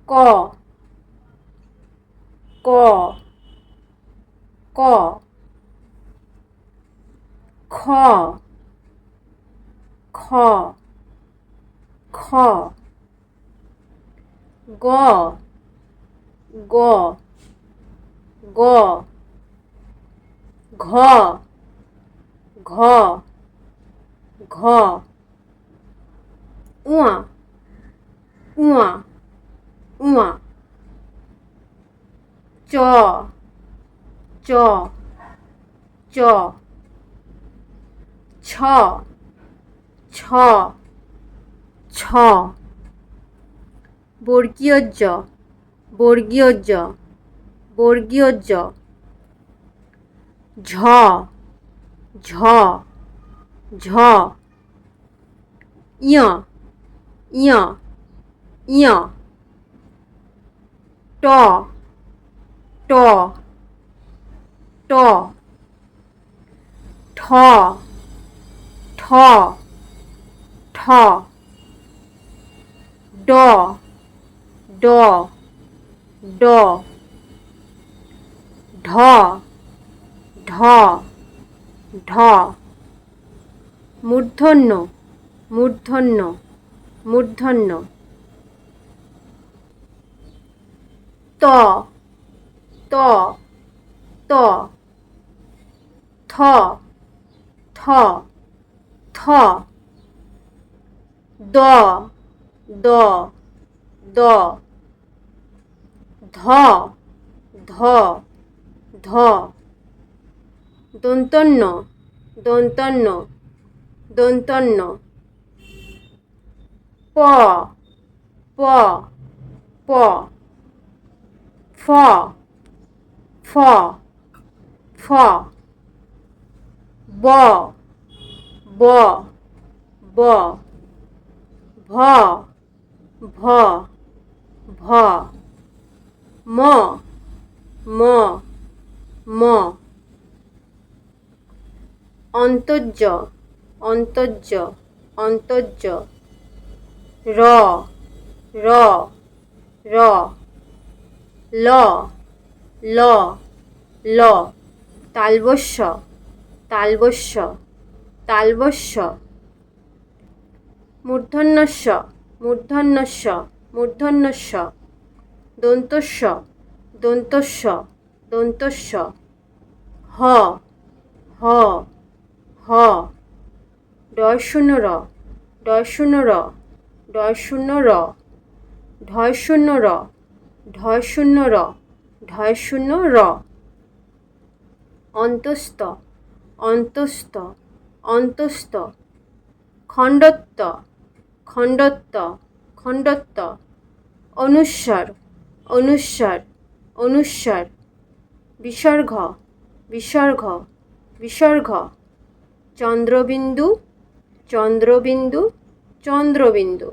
ক ক ক খ খ খ গ গ গ ঘ ঘ ঘ উয়া উয়া উয়া চ চ চ ছ ছ ছ বর্গীয় জ বর্গীয় জ বর্গীয় জ ঝ ঝ ঝ ইয় ইয় ইয় ট ট ট ঠ ঠ ঠ ড ড ড ঢ ঢ ঢ মূর্ধন্য মূর্ধন্য মূর্ধন্য ত ত ত থ থ থ দ দ দ ধ ধ ধ দন্তন্য দন্তন্য দন্তন্য প প প ফ ফ ফ ব ব ব ভ ভ ভ ম ম ম অন্তর্য অন্তর্য অন্তর্য র র র ল ল ল তালবস্য তালবস্য তালবস্য মূর্ধন্যস্য মূর্ধন্যস্য মূর্ধন্যস্য দন্তস্য দন্তস্য দন্তস্য হ হ হ ডয় শূন্য র ডয় শূন্য র ডয় শূন্য র ঢয় শূন্য র ঢয় শূন্য র ঢয় শূন্য র অন্তস্থ অন্তস্থ অন্তস্থ খণ্ডত্ব খণ্ডত্ব খণ্ডত্ব অনুস্বার অনুস্বার অনুস্বার বিসর্গ বিসর্গ বিসর্গ চন্দ্রবিন্দু চন্দ্রবিন্দু চন্দ্রবিন্দু